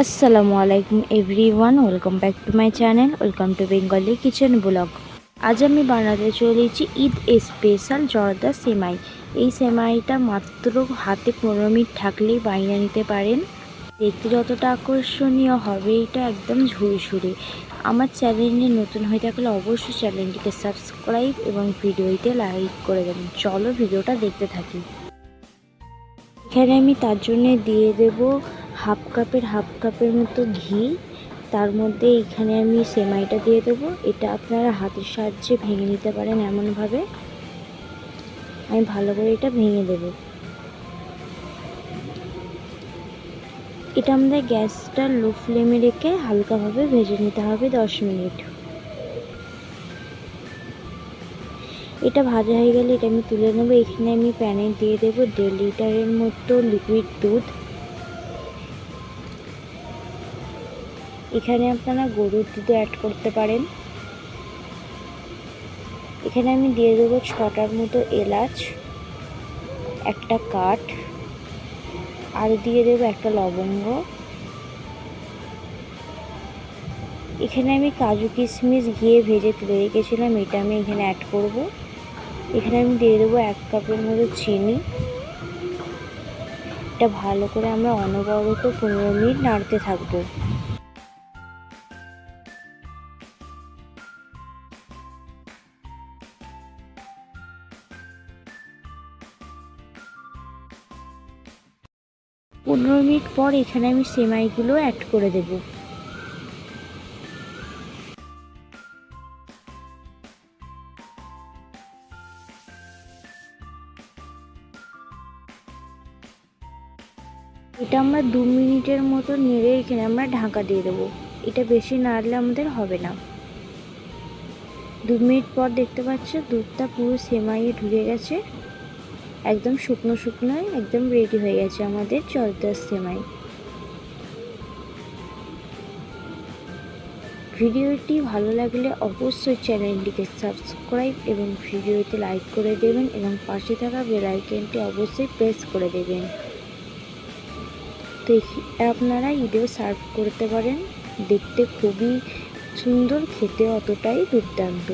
আসসালামু আলাইকুম everyone, welcome back to my channel, welcome to Bengali kitchen blog. আজ আমি বানাতে চলেছি ঈদ স্পেশাল জর্দা সেমাই। এই সেমাইটা মাত্র হাতে 15 মিনিট থাকলেই বানিয়ে নিতে পারেন। দেখতে যতটা আকর্ষণীয় হবে, এটা একদম ঝুরঝুরে। আমার চ্যানেলে নতুন হয়ে থাকলে অবশ্যই চ্যানেলটিকে সাবস্ক্রাইব এবং ভিডিওতে লাইক করে দেবেন। চলো ভিডিওটা দেখতে থাকি। এখানে আমি তার জন্য দিয়ে দেব হাফ কাপের মতো ঘি। তার মধ্যে এখানে আমি সেমাইটা দিয়ে দেবো। এটা আপনারা হাতের সাহায্যে ভেঙে নিতে পারেন। এমনভাবে আমি ভালো করে এটা ভেঙে দেব। এটা আমাদের গ্যাসটা লো ফ্লেমে রেখে হালকাভাবে ভেজে নিতে হবে 10 মিনিট। এটা ভাজা হয়ে গেলে এটা আমি তুলে নেব। এখানে আমি প্যানে দিয়ে দেবো 1.5 লিটারের মতো লিকুইড দুধ। এখানে আপনারা গরুর দুধও অ্যাড করতে পারেন। এখানে আমি দিয়ে দেবো 6টার মতো এলাচ, একটা কাঠ, আর দিয়ে দেবো একটা লবঙ্গ। এখানে আমি কাজু কিশমিশ ঘিয়ে ভেজে তুলে রেখেছিলাম, এটা আমি এখানে অ্যাড করব। এখানে আমি দিয়ে দেবো 1 কাপের মতো চিনি। এটা ভালো করে আমরা অনবরত 15 মিনিট নাড়তে থাকবো। পনেরো মিনিট পর এখানে আমি সেমাইগুলো অ্যাড করে দেব। এটা আমরা 2 মিনিটের মতো নেড়ে এখানে আমরা ঢাকা দিয়ে দেবো। এটা বেশি নাড়লে আমাদের হবে না। 2 মিনিট পর দেখতে পাচ্ছি দুধটা পুরো সেমাইয়ে ঢুকে গেছে। একদম শুকনো শুকনো একদম রেডি হয়ে গেছে আমাদের জর্দার সেমাই। ভিডিওটি ভালো লাগলে অবশ্যই চ্যানেলটিকে সাবস্ক্রাইব এবং ভিডিওতে লাইক করে দেবেন এবং পাশে থাকা বেল আইকনটি অবশ্যই প্রেস করে দেবেন। তো আপনারা ঈদেও সার্ভ করতে পারেন। দেখতে খুবই সুন্দর, খেতে অতটাই দুর্দান্ত।